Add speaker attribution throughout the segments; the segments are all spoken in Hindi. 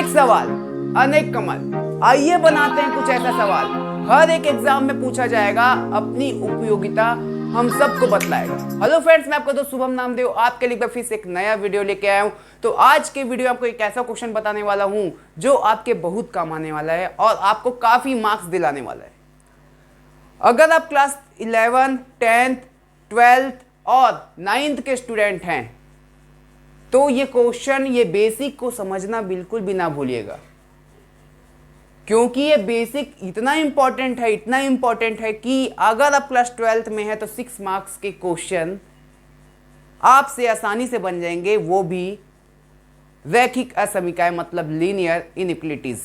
Speaker 1: एक सवाल अनेक कमाल। आइए बनाते हैं कुछ ऐसा सवाल, हर एक एग्जाम में पूछा जाएगा, अपनी उपयोगिता हम सबको बतलाएगा। हेलो फ्रेंड्स, मैं आपका दोस्त शुभम नामदेव आपके लिए फिर से एक नया वीडियो लेके आया हूं। तो आज के वीडियो में आपको एक ऐसा क्वेश्चन बताने वाला हूं जो आपके बहुत काम आने वाला है और आपको काफी मार्क्स दिलाने वाला है। अगर आप क्लास 11, 10th, 12th और 9th के स्टूडेंट हैं तो ये क्वेश्चन, ये बेसिक को समझना बिल्कुल भी ना भूलिएगा, क्योंकि ये बेसिक इतना इंपॉर्टेंट है कि अगर आप क्लास 12th में है तो 6 मार्क्स के क्वेश्चन आपसे आसानी से बन जाएंगे, वो भी रैखिक असमीकाएं मतलब लीनियर इनइक्वालिटीज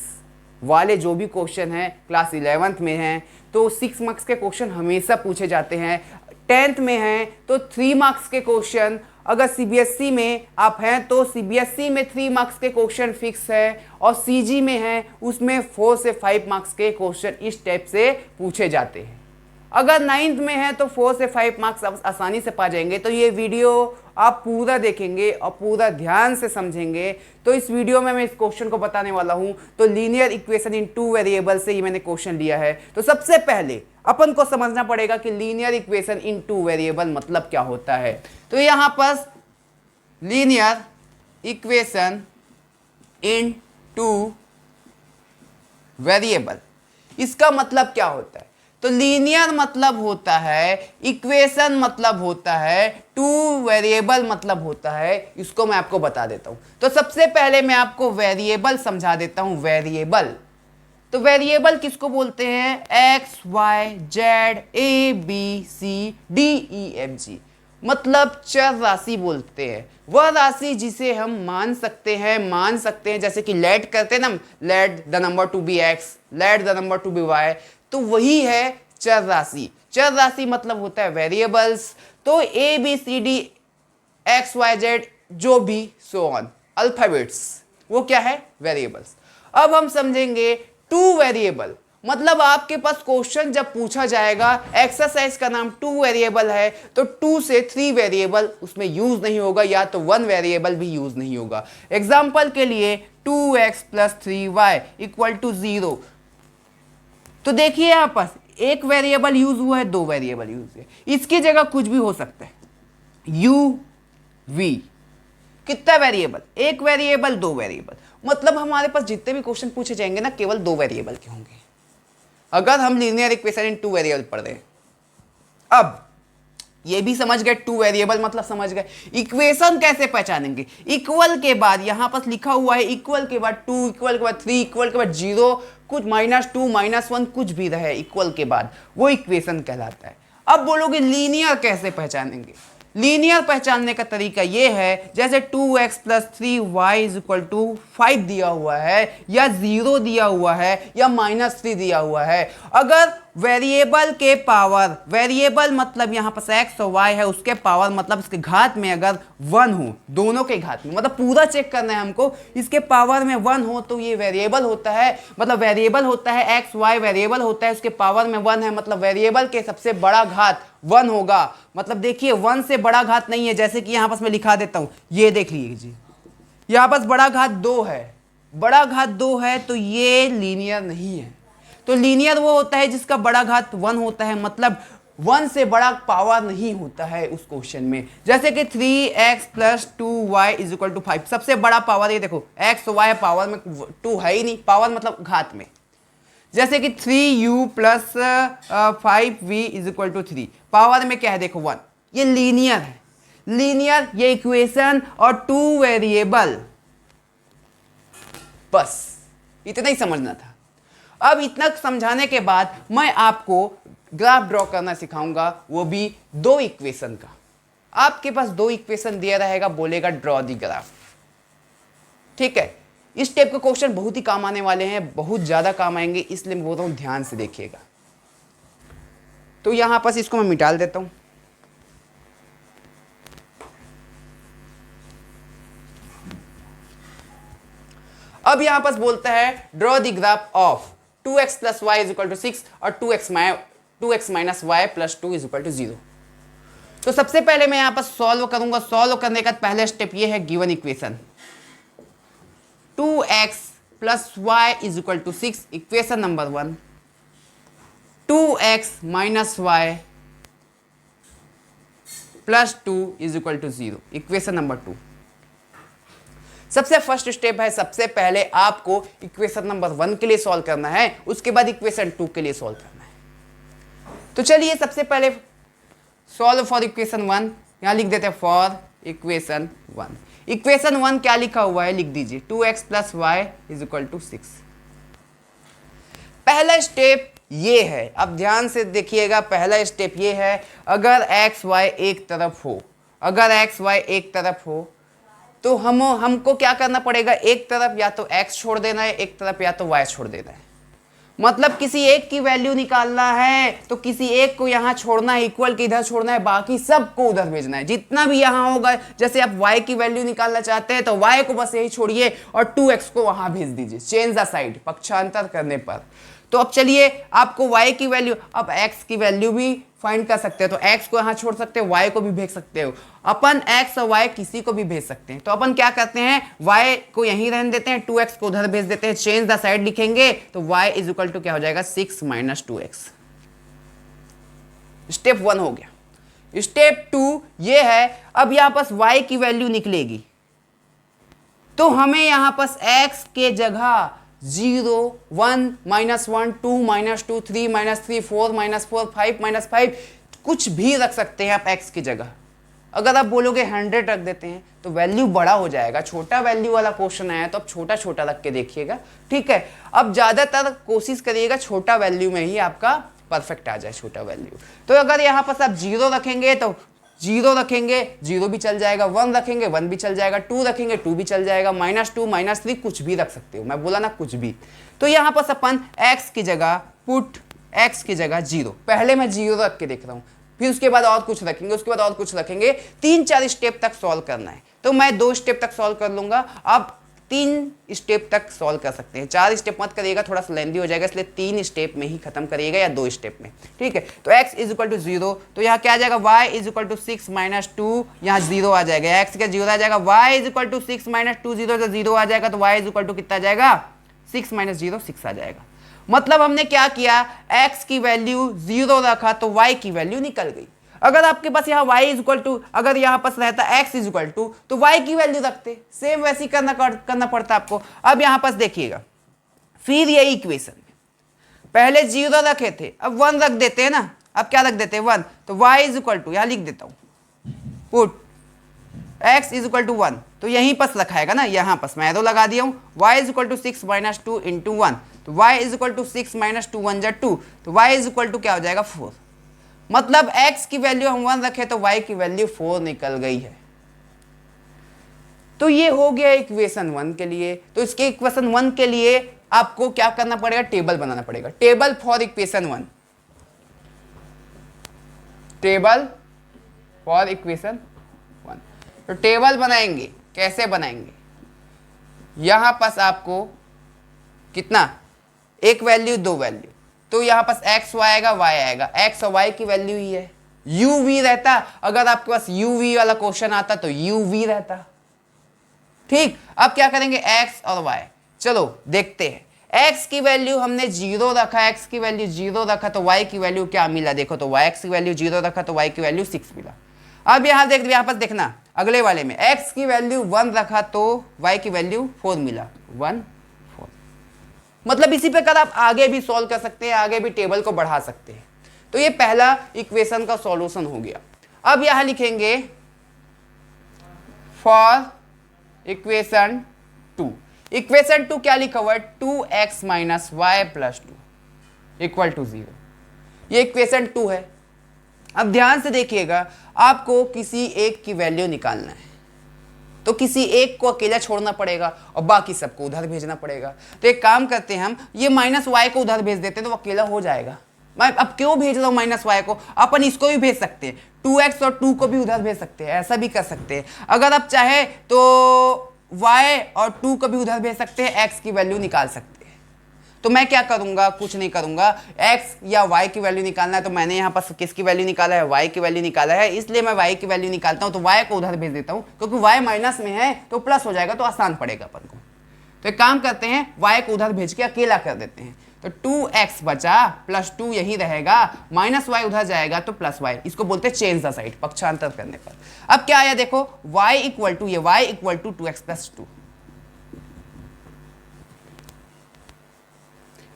Speaker 1: वाले जो भी क्वेश्चन हैं। क्लास 11th में हैं तो 6 मार्क्स के क्वेश्चन हमेशा पूछे जाते हैं, 10th में हैं तो 3 मार्क्स के क्वेश्चन, अगर सीबीएसई में आप हैं तो सीबीएसई में 3 मार्क्स के क्वेश्चन फिक्स है, और सीजी में हैं उसमें 4 से 5 मार्क्स के क्वेश्चन इस टाइप से पूछे जाते हैं। अगर 9th में है तो 4 से 5 मार्क्स आप आसानी से पा जाएंगे। तो ये वीडियो आप पूरा देखेंगे और पूरा ध्यान से समझेंगे तो इस वीडियो में मैं इस क्वेश्चन को बताने वाला हूं। तो लीनियर इक्वेशन इन 2 वेरिएबल से ये मैंने क्वेश्चन लिया है। तो सबसे पहले अपन को समझना पड़ेगा कि लीनियर इक्वेशन इन 2 वेरिएबल मतलब क्या होता है। तो यहां पर लीनियर इक्वेशन इन 2 वेरिएबल, इसका मतलब क्या होता है? तो लीनियर मतलब होता है, इक्वेशन मतलब होता है, 2 वेरिएबल मतलब होता है। इसको मैं आपको बता देता हूं। तो सबसे पहले मैं आपको वेरिएबल समझा देता हूं। वेरिएबल, तो वेरिएबल किसको बोलते हैं? एक्स, वाई, जेड, ए, बी, सी, डी, ई, एफ, जी, मतलब चर राशि बोलते हैं। वह राशि जिसे हम मान सकते हैं जैसे कि लेट करते हैं ना, let the number to be X, let the number to be Y, तो वही है चर राशि। चर राशि मतलब होता है वेरिएबल्स। तो A B C D X Y Z जो भी सो ऑन अल्फाबेट्स, वो क्या है? वेरिएबल्स। अब हम समझेंगे 2 वेरिएबल, मतलब आपके पास क्वेश्चन जब पूछा जाएगा, एक्सरसाइज का नाम 2 वेरिएबल है, तो 2 से 3 वेरिएबल उसमें यूज नहीं होगा, या तो 1 वेरिएबल भी यूज नहीं होगा। एग्जाम्पल के लिए 2x + 3y = 0। तो देखिए यहां पर एक वेरिएबल यूज हुआ है, 2 वेरिएबल यूज है, इसकी जगह कुछ भी हो सकता है। u v, कितना वेरिएबल? एक वेरिएबल, 2 वेरिएबल, मतलब हमारे पास जितने भी क्वेश्चन पूछे जाएंगे ना, केवल 2 वेरिएबल के होंगे अगर हम लीनियर इक्वेशन इन 2 वेरिएबल पढ़ रहे हैं। अब ये भी समझ गए, 2 वेरिएबल मतलब समझ गए। इक्वेशन कैसे पहचानेंगे? इक्वल के बाद यहां पर लिखा हुआ है, इक्वल के बाद 2, इक्वल के बाद 3, इक्वल के बाद 0, कुछ -2, -1 कुछ भी रहे इक्वल के बाद, वो इक्वेशन कहलाता है। अब बोलोगे लीनियर कैसे पहचानेंगे? लीनियर पहचानने का तरीका यह है, जैसे 2x + 3y = 5 दिया हुआ है, या 0 दिया हुआ है, या -3 दिया हुआ है। अगर वेरिएबल के पावर, वेरिएबल मतलब यहां पर x और y है, उसके पावर मतलब इसके घात में अगर 1 हो, दोनों के घात में, मतलब पूरा चेक करना है हमको, इसके पावर में 1 हो तो ये वेरिएबल होता है। मतलब वेरिएबल होता है x y, वेरिएबल होता है, उसके पावर में 1 है, मतलब वेरिएबल के सबसे बड़ा घात 1 होगा। मतलब देखिए 1 से बड़ा घात नहीं है, जैसे कि यहां पर मैं लिखा देता हूं, ये देख लीजिए, यहां पर बड़ा घात 2 है, बड़ा घात 2 है, तो ये लीनियर नहीं है। तो लीनियर वो होता है जिसका बड़ा घात 1 होता है, मतलब 1 से बड़ा पावर नहीं होता है उस क्वेश्चन में। जैसे कि 3x + 2y = 5, सबसे बड़ा पावर ये देखो, x y पावर में 2 है ही नहीं, पावर मतलब घात में। जैसे कि 3u + 5v = 3, पावर में क्या है? देखो 1। ये लीनियर है, लीनियर ये इक्वेशन और 2 वेरिएबल, बस इतना ही समझना था। अब इतना समझाने के बाद मैं आपको ग्राफ ड्रॉ करना सिखाऊंगा, वो भी 2 इक्वेशन का। आपके पास 2 इक्वेशन दिया रहेगा, बोलेगा ड्रॉ दी ग्राफ। ठीक है, इस टाइप के क्वेश्चन बहुत ही काम आने वाले हैं, बहुत ज्यादा काम आएंगे, इसलिए मैं बोल रहा हूं ध्यान से देखिएगा। तो यहां पर इसको मैं मिटा देता हूं। अब यहां पर बोलता है draw the graph of 2x + y = 6 और 2x - y + 2 = 0। तो सबसे पहले मैं यहां पर सॉल्व करूंगा। सॉल्व करने का पहला स्टेप ये है, given equation 2x plus Y is equal to 6, equation number 1। 2x minus Y plus 2 is equal to 0, equation number 2। सबसे फर्स्ट स्टेप है, सबसे पहले आपको इक्वेशन नंबर 1 के लिए सॉल्व करना है, उसके बाद इक्वेशन 2 के लिए सॉल्व करना है। तो चलिए सबसे पहले सॉल्व फॉर इक्वेशन 1, यहां लिख देते हैं फॉर इक्वेशन 1। इक्वेशन 1 क्या लिखा हुआ है लिख दीजिए, 2x plus Y is equal to 6। पहला स्टेप ये है, अब ध्यान से देखिएगा, पहला स्टेप ये है, अगर x y एक तरफ हो, अगर x y एक तरफ हो तो हमको क्या करना पड़ेगा, एक तरफ या तो x छोड़ देना है, एक तरफ या तो y छोड़ देना है। मतलब किसी एक की वैल्यू निकालना है तो किसी एक को यहां छोड़ना है, इक्वल के इधर छोड़ना है, बाकी सबको उधर भेजना है, जितना भी यहां होगा। जैसे आप y की वैल्यू निकालना चाहते हैं तो y को बस यही छोड़िए और 2x को वहां भेज दीजिए, चेंज द साइड, पक्षांतर करने पर। तो अब चलिए आपको y की वैल्यू, अब x की वैल्यू भी फाइंड कर सकते हैं, तो x को यहां छोड़ सकते हो, y को भी भेज सकते हो। अपन x और y किसी को भी भेज सकते हैं, तो अपन क्या करते हैं, y को यहीं रहने देते हैं, 2x को उधर भेज देते हैं, चेंज द साइड लिखेंगे तो y इज इक्वल टू क्या हो जाएगा, 6 माइनस 2x। स्टेप 1 हो गया। स्टेप 2 ये है, अब यहां पास y की वैल्यू निकलेगी तो हमें यहां पास x के जगह 0, 1, -1, 2, -2, 3, -3, 4, -4, 5, -5 कुछ भी रख सकते हैं आप x की जगह। अगर आप बोलोगे 100 रख देते हैं तो वैल्यू बड़ा हो जाएगा, छोटा वैल्यू वाला क्वेश्चन आया तो आप छोटा छोटा रख के देखिएगा, ठीक है। अब ज़्यादातर कोशिश करिएगा छोटा वैल्यू में ही आपका परफेक्ट आ जाए, छोटा वैल्यू। तो अगर यहाँ पर आप 0 रखेंगे तो 0 रखेंगे, 0 भी चल जाएगा, 1 रखेंगे 1 भी चल जाएगा, 2 रखेंगे 2 भी चल जाएगा, -2, -3 कुछ भी रख सकते हो, मैं बोला ना कुछ भी। तो यहाँ पर अपन x की जगह पुट x की जगह 0, पहले मैं 0 रख के देख रहा हूँ, फिर उसके बाद और कुछ रखेंगे, उसके बाद और कुछ रखेंगे, 3-4 स्टेप तक सॉल्व करना है। तो मैं 2 स्टेप तक सॉल्व कर लूंगा, आप 3 स्टेप तक सॉल्व कर सकते हैं, 4 स्टेप मत करिएगा, थोड़ा सा लेंदी हो जाएगा, इसलिए 3 स्टेप में ही खत्म करिएगा या 2 स्टेप में, ठीक है। तो x इज इक्वल टू 0, तो यहाँ क्या आ जाएगा, y is equal to 6 minus 2, यहाँ 0 आ जाएगा, x का 0 आ जाएगा, y is equal to 6 minus 2, 0 तो 0 आ जाएगा, तो y इज इक्वल टू कितना आ जाएगा, 6 माइनस 0 6 आ जाएगा। मतलब हमने क्या किया, x की वैल्यू 0 रखा तो y की वैल्यू निकल गई। अगर आपके पास यहाँ y इज इक्वल टू, अगर यहाँ पास रहता x इज इक्वल टू तो y की वैल्यू रखते, सेम वैसे ही करना पड़ता आपको। अब यहाँ पास देखिएगा, फिर यही इक्वेशन में पहले 0 रखे थे, अब 1 रख देते हैं ना, अब क्या रख देते हैं 1, तो y इज इक्वल टू, यहाँ लिख देता हूँ put x is equal to 1, तो यहीं पास रखाएगा ना, यहाँ पास मैं एरो लगा दिया हूँ, y is equal to 6 minus 2 into 1, तो y is equal to 6 minus 2 1 2, तो y इज इक्वल टू क्या हो जाएगा 4। मतलब x की वैल्यू हम 1 रखे तो y की वैल्यू 4 निकल गई है। तो ये हो गया इक्वेशन 1 के लिए। तो इसके इक्वेशन 1 के लिए आपको क्या करना पड़ेगा, टेबल बनाना पड़ेगा, table for equation 1, table for equation 1। तो टेबल बनाएंगे, कैसे बनाएंगे, यहां पास आपको कितना, एक वैल्यू 2 वैल्यू, तो यहां पास x y आएगा, y आएगा, x और y की वैल्यू ही है। u v रहता, अगर आपके पास u v वाला क्वेश्चन आता तो u v रहता, ठीक। अब क्या करेंगे, x और y, चलो देखते हैं। x की वैल्यू हमने 0 रखा, x की वैल्यू 0 रखा तो y की वैल्यू क्या मिला, देखो तो x की वैल्यू 0 रखा तो y की वैल्यू 6 मिला। अब यहां देख, यहां पास देखना, अगले वाले में x की वैल्यू 1 रखा तो y की वैल्यू 4 मिला, 1 4। मतलब इसी प्रकार आप आगे भी सॉल्व कर सकते हैं, आगे भी टेबल को बढ़ा सकते हैं। तो ये पहला इक्वेशन का सॉल्यूशन हो गया। अब यहां लिखेंगे फॉर इक्वेशन 2, इक्वेशन 2 क्या लिखा हुआ है, 2x minus Y plus 2 equal to 0, ये इक्वेशन 2 है। अब ध्यान से देखिएगा, आपको किसी एक की वैल्यू निकालना है तो किसी एक को अकेला छोड़ना पड़ेगा और बाकी सबको उधर भेजना पड़ेगा। तो एक काम करते हैं हम, ये माइनस वाई को उधर भेज देते हैं तो अकेला हो जाएगा। मैं अब क्यों भेज रहा हूँ माइनस वाई को, अपन इसको भी भेज सकते हैं, 2x और 2 को भी उधर भेज सकते हैं, ऐसा भी कर सकते हैं। अगर आप चाहे तो y और 2 को भी उधर भेज सकते हैं, x की वैल्यू निकाल सकते हैं। तो मैं क्या करूंगा, कुछ नहीं करूंगा, x या y की वैल्यू निकालना है तो मैंने यहाँ पर किसकी वैल्यू निकाला है, y की वैल्यू निकाला है, इसलिए मैं y की वैल्यू निकालता हूँ तो y को उधर भेज देता हूँ, क्योंकि y माइनस में है तो प्लस हो जाएगा तो आसान पड़ेगा अपन को। तो एक काम करते हैं, y को उधर भेज के अकेला कर देते हैं। तो 2x बचा प्लस 2 यही रहेगा, माइनस y उधर जाएगा तो प्लस y। इसको बोलते हैं चेंज द साइड, पक्षांतर करने पर। अब क्या आया देखो, y इक्वल टू ये y equal to 2x plus 2।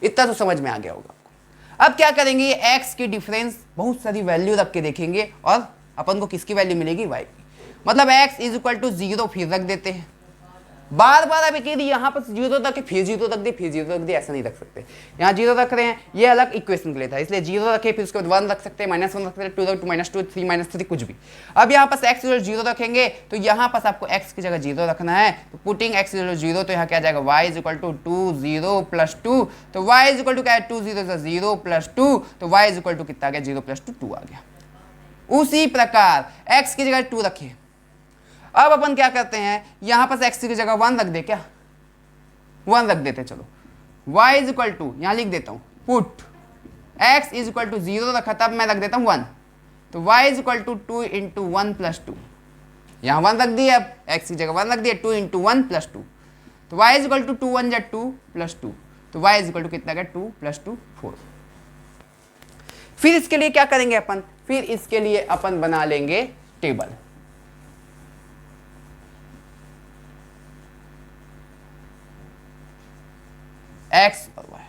Speaker 1: इतना तो समझ में आ गया होगा आपको। अब क्या करेंगे, ये x की डिफरेंस बहुत सारी वैल्यू रख के देखेंगे और अपन को किसकी वैल्यू मिलेगी, y की। मतलब x इज इक्वल टू 0 फिर रख देते हैं, बार बार अभी कह दी यहाँ पर 0 रख के फिर 0 रख दी, फिर 0 रख दी, ऐसा नहीं रख सकते। यहाँ 0 रख रहे हैं, ये अलग इक्वेशन के लिए था, इसलिए 0 रखे, फिर उसके बाद 1 रख सकते हैं, -1 रख सकते हैं, 2 रख, 2 -2 3 -3 कुछ भी। अब यहाँ पर x 0 रखेंगे तो यहाँ पर आपको x की जगह 0 रखना है। तो पुटिंग x 0 तो यहाँ क्या जाएगा, y is equal to 2 0 plus 2। तो y इज इक्वल टू क्या है, 2 0 प्लस 2। तो y इज इक्वल टू कितना आ गया, 0 प्लस 2 2 आ गया। उसी प्रकार x की जगह 2 रखिए। अब अपन क्या करते हैं, यहां पर x की जगह 1 रख दे, क्या 1 रख देते, चलो y इज इक्वल टू यहां लिख देता हूं, put x is equal to 0 रखा था, अब मैं रख देता हूं 1। तो y is equal to 2 into 1 plus 2, यहां 1 रख दिया, अब x की जगह 1 रख दिया, 2 इंटू 1 प्लस 2। तो y इज इक्वल टू 2 1 जा 2 प्लस 2। तो y इज इक्वल टू कितना गया, 2 प्लस 2 4। फिर इसके लिए क्या करेंगे अपन, फिर इसके लिए अपन बना लेंगे टेबल। x और y,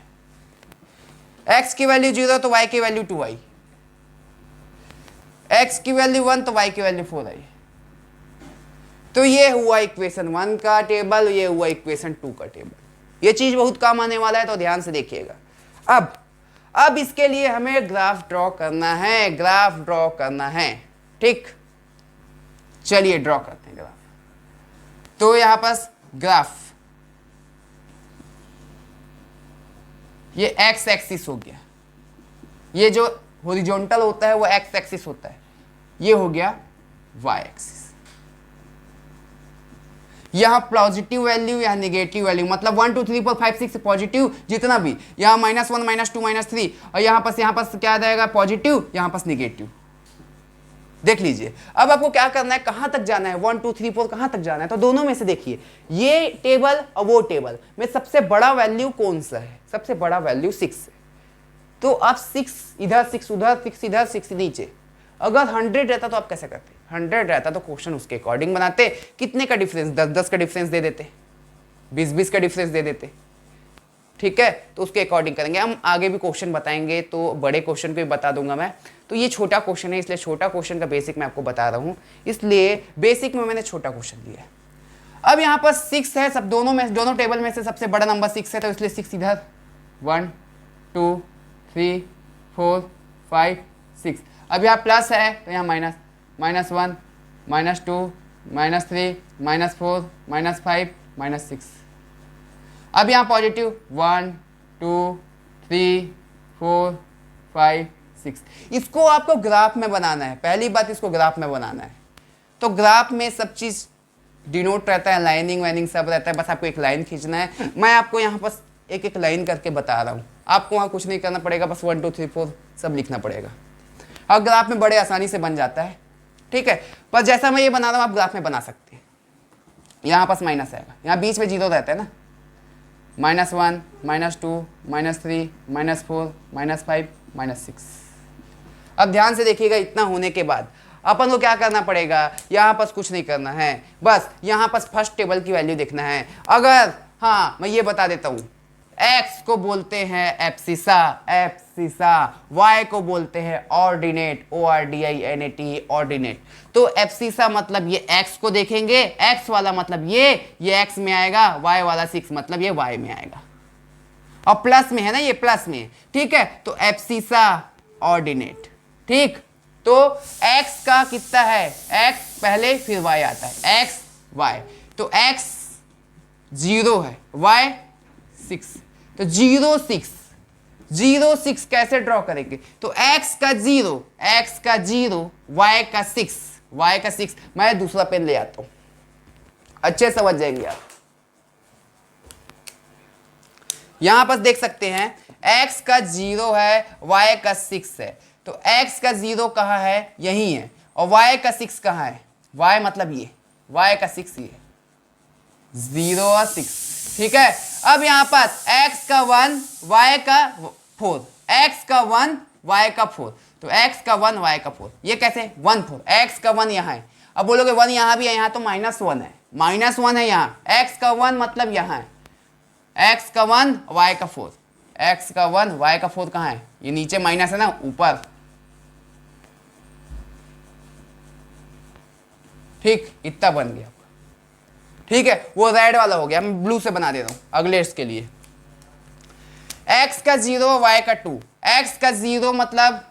Speaker 1: x की वैल्यू 0 तो y की वैल्यू 2i, x की वैल्यू 1 तो y की वैल्यू 4i। तो ये हुआ इक्वेशन 1 का टेबल, ये हुआ इक्वेशन 2 का टेबल। ये चीज बहुत काम आने वाला है, तो ध्यान से देखिएगा। अब इसके लिए हमें ग्राफ ड्रॉ करना है, ग्राफ ड्रॉ करना है, ठीक। चलिए ड्रॉ करते हैं ग्राफ। तो यहां पर ग्राफ, ये एक्स एक्सिस हो गया, ये जो हॉरिजॉन्टल होता है वो एक्स एक्सिस होता है, ये हो गया वाई एक्सिस। यहां पॉजिटिव वैल्यू, यहां नेगेटिव वैल्यू, मतलब 1 2 3 4 5 6 पॉजिटिव जितना भी, यहां -1 -2 -3, और यहां पर क्या आ जाएगा, पॉजिटिव, यहां पर नेगेटिव। देख लीजिए। अब आपको क्या करना है, कहां तक जाना है, 1 2 3 4 कहां तक जाना है, तो दोनों में से देखिए, ये टेबल और वो टेबल में सबसे बड़ा वैल्यू कौन सा है, सबसे बड़ा वैल्यू 6 है। तो आप 6 इधर, 6 उधर, 6 इधर, 6 नीचे। अगर 100 रहता तो आप कैसे करते, 100 रहता तो क्वेश्चन उसके अकॉर्डिंग बनाते। कितने का डिफरेंस, 10-10 का डिफरेंस दे देते, 20-20 का डिफरेंस दे देते, ठीक है। तो उसके अकॉर्डिंग करेंगे। हम आगे भी क्वेश्चन बताएंगे, तो बड़े क्वेश्चन को भी बता दूंगा मैं। तो ये छोटा क्वेश्चन है, इसलिए छोटा क्वेश्चन का बेसिक मैं आपको बता रहा हूं, इसलिए बेसिक में मैंने छोटा क्वेश्चन लिया है। अब यहाँ पर 6 है, सब दोनों टेबल में से सबसे बड़ा नंबर 6 है, तो इसलिए 6 इधर, 1 2 3 4 5 6। अब यहाँ प्लस है तो यहाँ माइनस, -1 -2 -3 -4 -5 -6। अब यहाँ पॉजिटिव 1 2 3 4 5 6। इसको आपको ग्राफ में बनाना है, पहली बात इसको ग्राफ में बनाना है। तो ग्राफ में सब चीज डिनोट रहता है, लाइनिंग वाइनिंग सब रहता है, बस आपको एक लाइन खींचना है। मैं आपको यहाँ पर एक एक लाइन करके बता रहा हूँ, आपको वहाँ कुछ नहीं करना पड़ेगा, बस 1 2 3 4 सब लिखना पड़ेगा। और ग्राफ में बड़े आसानी से बन जाता है, ठीक है। पर जैसा मैं ये बना रहा हूँ आप ग्राफ में बना सकते हैं। यहाँ पास माइनस आएगा, यहाँ बीच में 0 रहता है ना, -1 -2 -3 -4 -5 -6। अब ध्यान से देखिएगा, इतना होने के बाद अपन को क्या करना पड़ेगा, यहाँ पर कुछ नहीं करना है, बस यहाँ पर फर्स्ट टेबल की वैल्यू देखना है। अगर, हाँ मैं ये बता देता हूँ, x को बोलते हैं एब्सिसा, y को बोलते हैं ऑर्डिनेट, ORDINAT, ऑर्डिनेट। तो एब्सिसा मतलब ये x को देखेंगे, x वाला मतलब ये x में आएगा, y वाला 6 मतलब ये y में आएगा, और प्लस में है ना, ये प्लस में, ठीक है। तो एब्सिसा ऑर्डिनेट, ठीक। तो x का कितना है, x पहले फिर y आता है, x y। तो x 0 है, y 6। तो 0 6 कैसे ड्रॉ करेंगे, तो x का 0 y का 6। मैं दूसरा पेन ले आता हूं, अच्छे समझ जाएंगे आप। यहां पर देख सकते हैं x का 0 है, y का 6 है। तो x का 0 कहाँ है, यही है, और y का 6 कहाँ है, y मतलब ये, y का 6 ये, 0 और 6, ठीक है। अब यहाँ पर x का 1 y का 4, x का 1 y का 4, तो x का 1 y का 4, ये कैसे 1 4, x का 1 यहाँ है। अब बोलोगे 1 यहाँ भी है, यहाँ तो -1 है, -1 है यहाँ, x का 1 मतलब यहाँ है, x का 1 y का 4, x का 1 y का 4 कहाँ है, ये नीचे माइनस है ना, ऊपर। ठीक, इतना बन गया आपका। ठीक है, वो रेड वाला हो गया, मैं ब्लू से बना दे रहा हूं अगले इसके लिए। x का 0 y का 2, x का 0 मतलब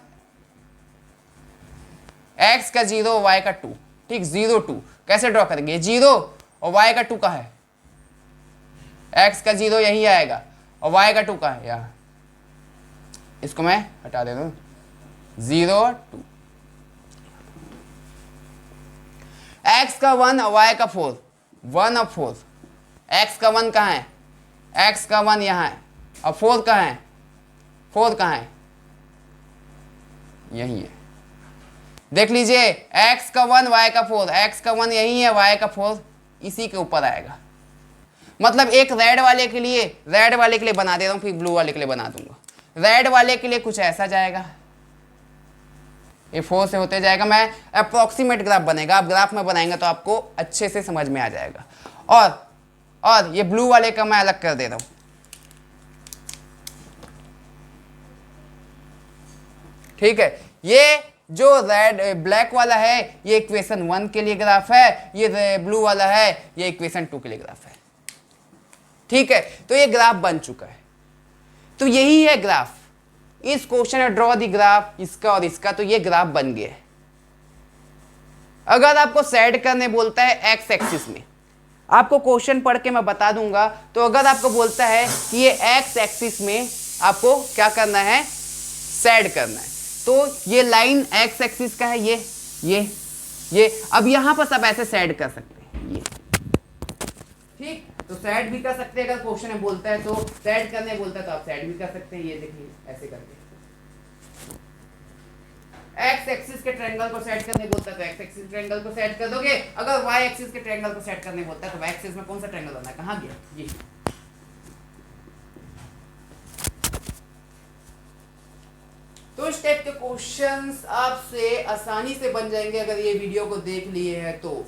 Speaker 1: x का 0 y का 2, ठीक, 0 2 कैसे ड्रॉ करेंगे, 0 और y का 2 का है, x का 0 यही आएगा और y का 2 का है यहाँ, इसको मैं हटा देता हूँ, 0 2, x का 1 और y का 4, 1 और 4, x का 1 कहाँ है, x का 1 यहाँ है और 4 कहाँ है, 4 कहाँ है, यही है, देख लीजिए, x का 1 y का 4, x का 1 यही है, y का 4 इसी के ऊपर आएगा। मतलब एक रेड वाले के लिए बना दे रहा हूँ, फिर ब्लू वाले के लिए बना दूंगा। रेड वाले के लिए कुछ ऐसा जाएगा, ये 4 से होते जाएगा, मैं अप्रोक्सीमेट ग्राफ बनेगा, आप ग्राफ में बनाएंगे तो आपको अच्छे से समझ में आ जाएगा। और ये ब्लू वाले का मैं अलग कर दे रहा हूं, ठीक है। ये जो ब्लैक वाला है ये इक्वेशन 1 के लिए ग्राफ है, ये ब्लू वाला है ये इक्वेशन 2 के लिए ग्राफ है, ठीक है। तो ये ग्राफ बन चुका है, तो यही है ग्राफ। इस क्वेश्चन में ड्रॉ दी ग्राफ, इसका और इसका, तो ये ग्राफ बन गया है। अगर आपको सेट करने बोलता है एक्स एक्सिस में, आपको क्वेश्चन पढ़ के मैं बता दूंगा, तो अगर आपको बोलता है कि ये एक्स एक्सिस में आपको क्या करना है, सेट करना है, तो ये लाइन एक्स एक्सिस का है, ये अब यहां पर सब ऐसे सेट कर सकते हैं, ये ठीक, तो सेट भी कर सकते हैं। अगर क्वेश्चन में बोलता है तो सेट करने बोलता है तो आप सेट भी कर सकते हैं, ये देखिए ऐसे करके। एक्स एक्सिस के ट्रायंगल को सेट करने बोलता है तो एक्स एक्सिस ट्रायंगल को सेट कर दोगे। अगर वाई एक्सिस के ट्रायंगल को सेट करने बोलता है तो वाई एक्सिस में कौन सा ट्रायंगल बनना है, कहां गया ये। तो इस टाइप के क्वेश्चंस आपसे आसानी से बन जाएंगे अगर ये वीडियो को देख लिए हैं तो।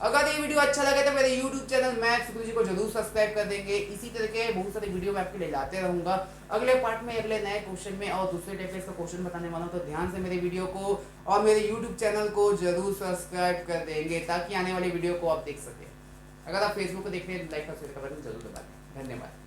Speaker 1: अगर ये वीडियो अच्छा लगे तो मेरे YouTube चैनल मैथ्स गुरुजी को जरूर सब्सक्राइब कर देंगे। इसी तरह के बहुत सारे वीडियो मैं आपके लिए लाते रहूंगा। अगले पार्ट में अगले नए क्वेश्चन में और दूसरे टाइप का क्वेश्चन बताने वाला हूं, तो ध्यान से मेरे वीडियो को और मेरे YouTube चैनल को जरूर सब्सक्राइब कर देंगे ताकि आने वाली वीडियो को आप देख सकें। अगर आप फेसबुक को देख रहे हैं लाइक और शेयर का बटन जरूर दबा दें। धन्यवाद।